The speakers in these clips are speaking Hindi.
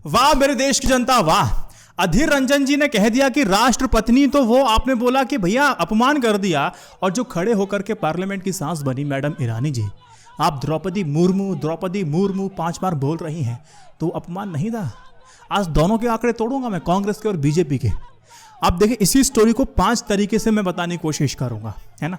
वाह मेरे देश की जनता, वाह। अधीर रंजन जी ने कह दिया कि राष्ट्रपत्नी तो वो, आपने बोला कि भैया अपमान कर दिया, और जो खड़े होकर के पार्लियामेंट की सांस बनी मैडम ईरानी जी, आप द्रौपदी मुर्मू 5 बार बोल रही हैं, तो अपमान नहीं था? आज दोनों के आंकड़े तोड़ूंगा मैं, कांग्रेस के और बीजेपी के। आप देखिए, इसी स्टोरी को 5 तरीके से मैं बताने की कोशिश करूंगा, है ना।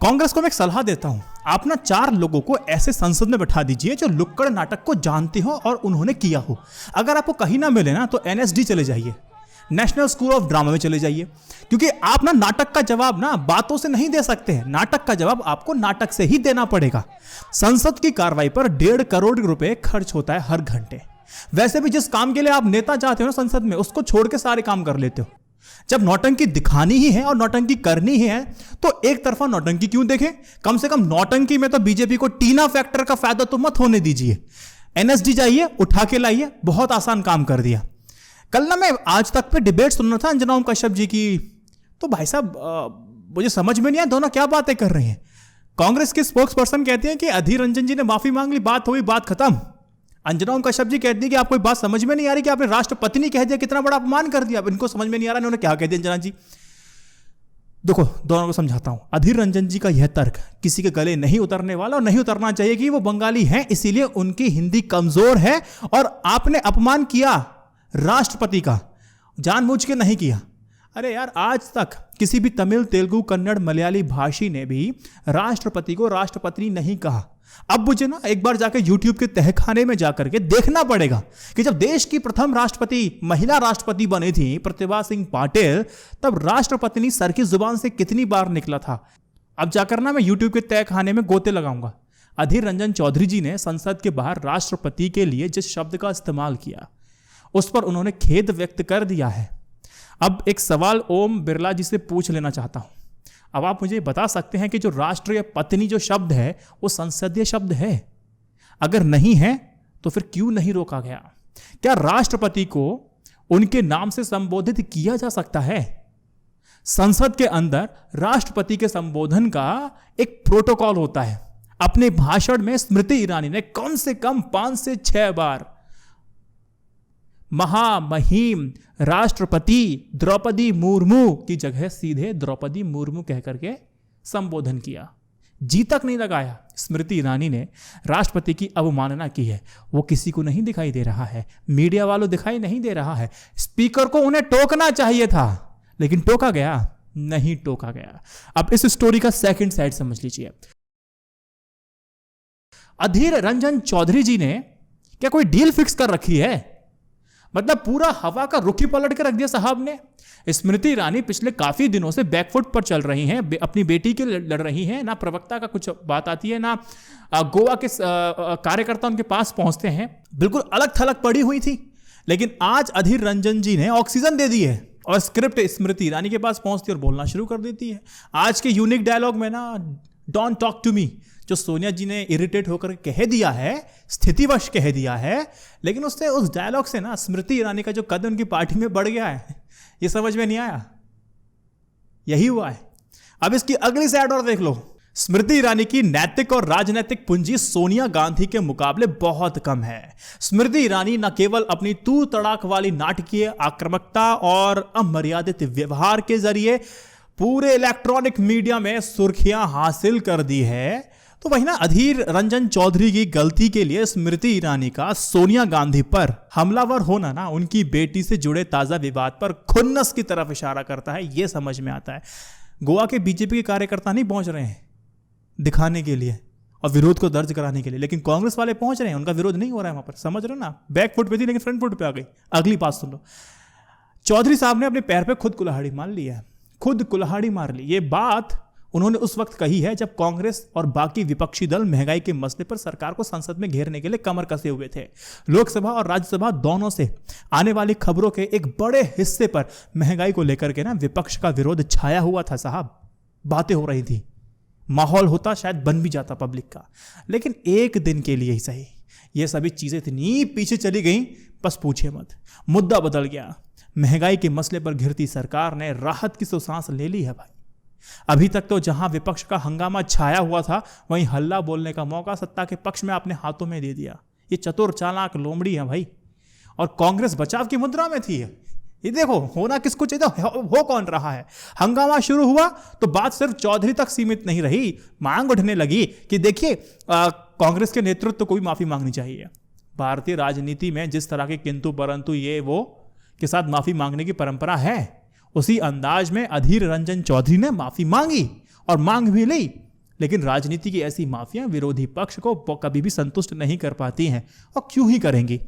कांग्रेस को मैं एक सलाह देता हूं, आप ना 4 लोगों को ऐसे संसद में बैठा दीजिए जो लुक्कड़ नाटक को जानते हो और उन्होंने किया हो। अगर आपको कहीं ना मिले ना तो एनएसडी चले जाइए, नेशनल स्कूल ऑफ ड्रामा में चले जाइए, क्योंकि आप ना नाटक का जवाब ना बातों से नहीं दे सकते हैं, नाटक का जवाब आपको नाटक से ही देना पड़ेगा। संसद की कार्रवाई पर 1.5 करोड़ रुपए खर्च होता है हर घंटे। वैसे भी जिस काम के लिए आप नेता चाहते हो ना संसद में, उसको छोड़ के सारे काम कर लेते हो। जब नौटंकी दिखानी ही है और नौटंकी करनी ही है तो एक तरफा नौटंकी क्यों देखें? कम से कम नौटंकी में तो बीजेपी को टीना फैक्टर का फायदा तो मत होने दीजिए। एनएसडी जाइए, उठा के लाइए, बहुत आसान काम कर दिया। कल ना मैं आज तक पे डिबेट सुन रहा था अंजना ओम कश्यप जी की, तो भाई साहब मुझे समझ में नहीं आया दोनों क्या बातें कर रहे हैं। कांग्रेस के स्पोक्स पर्सन कहते हैं कि अधीर रंजन जी ने माफी मांग ली, बात हुई, बात खत्म। अंजना ओम कश्यप जी कहती है कि आपको कोई बात समझ में नहीं आ रही कि आपने राष्ट्रपत्नी कह दिया, कितना बड़ा अपमान कर दिया। अब इनको समझ में नहीं आ रहा इन्होंने क्या कह दिया। अंजना जी देखो, दोनों को समझाता हूं। अधीर रंजन जी का यह तर्क किसी के गले नहीं उतरने वाला और नहीं उतरना चाहिए कि वो बंगाली हैं, इसीलिए उनकी हिंदी कमजोर है और आपने अपमान किया राष्ट्रपति का, जानबूझ के नहीं किया। अरे यार, आज तक किसी भी तमिल, तेलुगु, कन्नड़, मलयाली भाषी ने भी राष्ट्रपति को राष्ट्रपति नहीं कहा। अब मुझे ना एक बार जाकर YouTube के तहखाने में जाकर के देखना पड़ेगा कि जब देश की प्रथम राष्ट्रपति, महिला राष्ट्रपति बनी थी प्रतिभा सिंह पाटिल, तब राष्ट्रपति सर की जुबान से कितनी बार निकला था। अब जाकर ना मैं YouTube के तहखाने में गोते लगाऊंगा। अधीर रंजन चौधरी जी ने संसद के बाहर राष्ट्रपति के लिए जिस शब्द का इस्तेमाल किया उस पर उन्होंने खेद व्यक्त कर दिया है। अब एक सवाल ओम बिरला जी से पूछ लेना चाहता हूं। अब आप मुझे बता सकते हैं कि जो राष्ट्रीय पत्नी जो शब्द है वो संसदीय शब्द है? अगर नहीं है तो फिर क्यों नहीं रोका गया? क्या राष्ट्रपति को उनके नाम से संबोधित किया जा सकता है? संसद के अंदर राष्ट्रपति के संबोधन का एक प्रोटोकॉल होता है। अपने भाषण में स्मृति ईरानी ने कम से कम 5 से 6 बार महामहिम राष्ट्रपति द्रौपदी मुर्मू की जगह सीधे द्रौपदी मुर्मू कह करके संबोधन किया। जी तक नहीं लगाया। स्मृति ईरानी ने राष्ट्रपति की अवमानना की है, वो किसी को नहीं दिखाई दे रहा है, मीडिया वालों दिखाई नहीं दे रहा है। स्पीकर को उन्हें टोकना चाहिए था, लेकिन टोका गया नहीं, टोका गया। अब इस स्टोरी का सेकंड साइड समझ लीजिए। अधीर रंजन चौधरी जी ने क्या कोई डील फिक्स कर रखी है? मतलब पूरा हवा का रुख ही पलट के रख दिया साहब ने। स्मृति ईरानी पिछले काफी दिनों से बैकफुट पर चल रही हैं, अपनी बेटी के लिए लड़ रही हैं। ना प्रवक्ता का कुछ बात आती है, ना गोवा के कार्यकर्ता उनके पास पहुंचते हैं। बिल्कुल अलग थलग पड़ी हुई थी। लेकिन आज अधीर रंजन जी ने ऑक्सीजन दे दी है और स्क्रिप्ट स्मृति ईरानी के पास पहुंचती और बोलना शुरू कर देती है। आज के यूनिक डायलॉग में ना, डोंट टॉक टू मी, जो सोनिया जी ने इरिटेट होकर कह दिया है, स्थितिवश कह दिया है, लेकिन उससे, उस डायलॉग से ना स्मृति ईरानी का जो कद उनकी पार्टी में बढ़ गया है, ये समझ में नहीं आया। यही हुआ है। अब इसकी अगली साइड और देख लो। स्मृति ईरानी की नैतिक और राजनीतिक पूंजी सोनिया गांधी के मुकाबले बहुत कम है। स्मृति ईरानी न केवल अपनी तू तड़ाक वाली नाटकीय आक्रामकता और अमर्यादित व्यवहार के जरिए पूरे इलेक्ट्रॉनिक मीडिया में सुर्खियां हासिल कर दी है, तो वही ना अधीर रंजन चौधरी की गलती के लिए स्मृति ईरानी का सोनिया गांधी पर हमलावर होना ना उनकी बेटी से जुड़े ताजा विवाद पर खुन्नस की तरफ इशारा करता है। यह समझ में आता है। गोवा के बीजेपी के कार्यकर्ता नहीं पहुंच रहे हैं दिखाने के लिए और विरोध को दर्ज कराने के लिए, लेकिन कांग्रेस वाले पहुंच रहे हैं, उनका विरोध नहीं हो रहा है वहां पर। समझ रहे हो ना? बैक फुट पे थी लेकिन फ्रंट फुट पे आ गई। अगली बात सुन लो। चौधरी साहब ने अपने पैर पे खुद कुल्हाड़ी मार ली है, खुद कुल्हाड़ी मार ली। ये बात उन्होंने उस वक्त कही है जब कांग्रेस और बाकी विपक्षी दल महंगाई के मसले पर सरकार को संसद में घेरने के लिए कमर कसे हुए थे। लोकसभा और राज्यसभा दोनों से आने वाली खबरों के एक बड़े हिस्से पर महंगाई को लेकर के ना विपक्ष का विरोध छाया हुआ था साहब। बातें हो रही थी, माहौल होता, शायद बन भी जाता पब्लिक का। लेकिन एक दिन के लिए ही सही ये सभी चीजें इतनी पीछे चली गई, बस पूछे मत। मुद्दा बदल गया। महंगाई के मसले पर घिरती सरकार ने राहत की सांस ले ली है भाई। अभी तक तो जहां विपक्ष का हंगामा छाया हुआ था, वहीं हल्ला बोलने का मौका सत्ता के पक्ष में अपने हाथों में दे दिया। ये चतुर चालाक लोमड़ी है भाई। और कांग्रेस बचाव की मुद्रा में थी। ये देखो होना किसको चाहिए, हो कौन रहा है। हंगामा शुरू हुआ तो बात सिर्फ चौधरी तक सीमित नहीं रही, मांग उठने लगी कि देखिए कांग्रेस के नेतृत्व को भी माफी मांगनी चाहिए। भारतीय राजनीति में जिस तरह के किंतु परंतु ये वो के साथ माफी मांगने की परंपरा है, उसी अंदाज में अधीर रंजन चौधरी ने माफी मांगी और मांग भी ली। लेकिन राजनीति की ऐसी माफियां विरोधी पक्ष को कभी भी संतुष्ट नहीं कर पाती हैं, और क्यों ही करेंगी।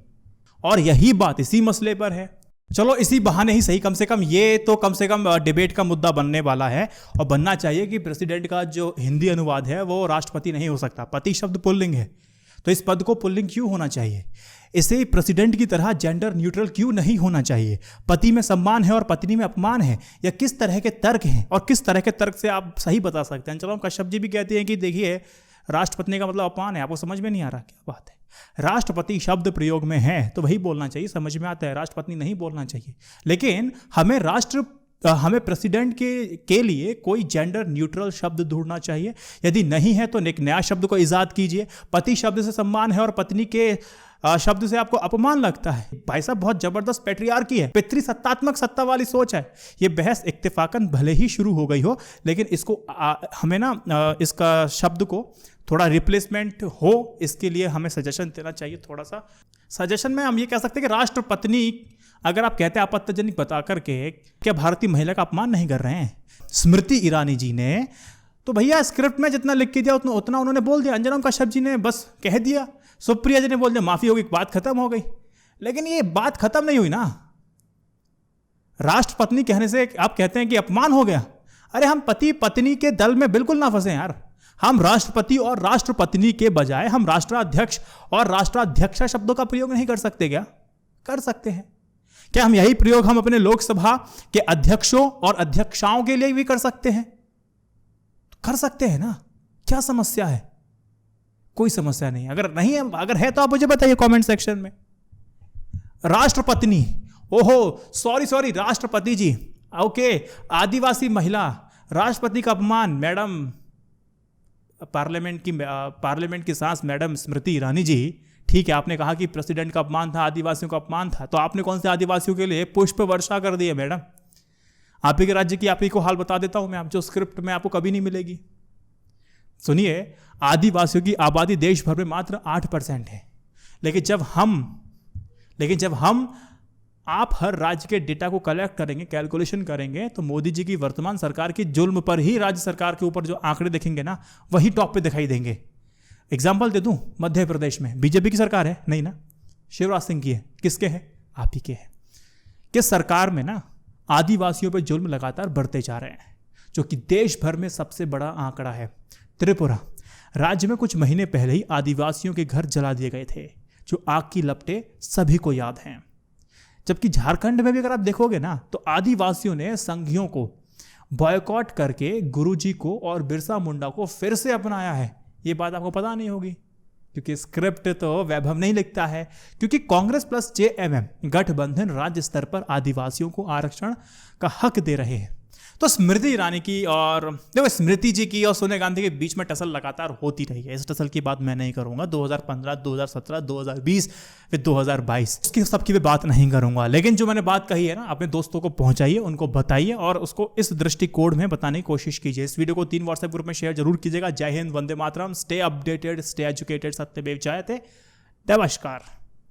और यही बात इसी मसले पर है। चलो इसी बहाने ही सही, कम से कम डिबेट का मुद्दा बनने वाला है, और बनना चाहिए कि प्रेसिडेंट का जो हिंदी अनुवाद है वो राष्ट्रपति नहीं हो सकता। पति शब्द पुल्लिंग है, तो इस पद को पुल्लिंग क्यों होना चाहिए। इसे प्रेसिडेंट की तरह जेंडर न्यूट्रल क्यों नहीं होना चाहिए। पति में सम्मान है और पत्नी में अपमान है, या किस तरह के तर्क हैं, और किस तरह के तर्क से आप सही बता सकते हैं। चलो कश्यप जी भी कहते हैं कि देखिए राष्ट्रपति का मतलब अपमान है, आपको समझ में नहीं आ रहा क्या बात है। राष्ट्रपति शब्द प्रयोग में है तो वही बोलना चाहिए, समझ में आता है। राष्ट्रपति नहीं बोलना चाहिए। लेकिन हमें प्रेसिडेंट के लिए कोई जेंडर न्यूट्रल शब्द ढूंढना चाहिए। यदि नहीं है तो एक नया शब्द को इजाद कीजिए। पति शब्द से सम्मान है और पत्नी के शब्द से आपको अपमान लगता है। भाई साहब बहुत जबरदस्त पैट्रियार्की है, पितृसत्तात्मक सत्ता वाली सोच है। ये बहस इत्तेफाकन भले ही शुरू हो गई हो, लेकिन इसको हमें ना इसका शब्द को थोड़ा रिप्लेसमेंट हो, इसके लिए हमें सजेशन देना चाहिए। थोड़ा सा सजेशन में हम ये कह सकते हैं कि राष्ट्रपत्नी अगर आप कहते हैं आपत्तिजनक बता करके, क्या भारतीय महिला का अपमान नहीं कर रहे हैं। स्मृति ईरानी जी ने तो भैया स्क्रिप्ट में जितना लिख के दिया उतना उन्होंने बोल दिया। अंजना कश्यप जी ने बस कह दिया, सुप्रिया जी ने बोल दिया, माफी होगी, बात खत्म हो गई। लेकिन ये बात खत्म नहीं हुई ना। राष्ट्रपत्नी कहने से आप कहते हैं कि अपमान हो गया। अरे हम पति पत्नी के दल में बिल्कुल ना फंसे यार। हम राष्ट्रपति और राष्ट्रपत्नी के बजाय हम राष्ट्राध्यक्ष और राष्ट्राध्यक्षा शब्दों का प्रयोग नहीं कर सकते क्या? कर सकते हैं। क्या हम यही प्रयोग हम अपने लोकसभा के अध्यक्षों और अध्यक्षाओं के लिए भी कर सकते हैं? कर सकते हैं ना, क्या समस्या है? कोई समस्या नहीं। अगर नहीं है, अगर है तो आप मुझे बताइए कमेंट सेक्शन में। राष्ट्रपत्नी, ओहो सॉरी राष्ट्रपति जी, ओके। आदिवासी महिला, राष्ट्रपति का अपमान, मैडम पार्लियामेंट की सांस मैडम स्मृति ईरानी जी, ठीक है आपने कहा कि प्रेसिडेंट का अपमान था, आदिवासियों का अपमान था, तो आपने कौन से आदिवासियों के लिए पुष्प वर्षा कर दी है मैडम? आप ही के राज्य की आप ही को हाल बता देता हूं मैं, आप जो स्क्रिप्ट में आपको कभी नहीं मिलेगी। सुनिए, आदिवासियों की आबादी देश भर में मात्र 8% है। लेकिन जब हम आप हर राज्य के डेटा को कलेक्ट करेंगे, कैलकुलेशन करेंगे, तो मोदी जी की वर्तमान सरकार की जुल्म पर ही राज्य सरकार के ऊपर जो आंकड़े देखेंगे ना, वही टॉप पे दिखाई देंगे। एग्जाम्पल दे दूं, मध्य प्रदेश में बीजेपी की सरकार है नहीं ना, शिवराज सिंह की है। किसके है? आप ही के है। किस सरकार में ना आदिवासियों पर जुल्म लगातार बढ़ते जा रहे हैं, जो कि देश भर में सबसे बड़ा आंकड़ा है। त्रिपुरा राज्य में कुछ महीने पहले ही आदिवासियों के घर जला दिए गए थे, जो आग की लपटें सभी को याद हैं। जबकि झारखंड में भी अगर आप देखोगे ना, तो आदिवासियों ने संघियों को बॉयकॉट करके गुरुजी को और बिरसा मुंडा को फिर से अपनाया है। ये बात आपको पता नहीं होगी, क्योंकि स्क्रिप्ट तो वैभव नहीं लिखता है। क्योंकि कांग्रेस प्लस जेएमएम गठबंधन राज्य स्तर पर आदिवासियों को आरक्षण का हक दे रहे हैं। तो स्मृति ईरानी की और देखो स्मृति जी की और सोनिया गांधी के बीच में टसल लगातार होती रही है। इस टसल की बात मैं नहीं करूंगा। 2015, 2017, 2020 फिर 2022 उसकी सबकी भी बात नहीं करूंगा। लेकिन जो मैंने बात कही है ना, अपने दोस्तों को पहुंचाइए, उनको बताइए और उसको इस दृष्टिकोण में बताने की कोशिश कीजिए। इस वीडियो को 3 व्हाट्सएप ग्रुप में शेयर जरूर कीजिएगा। जय Hind, Vande Mataram, stay updated, stay educated, सत्यमेव जयते। नमस्कार।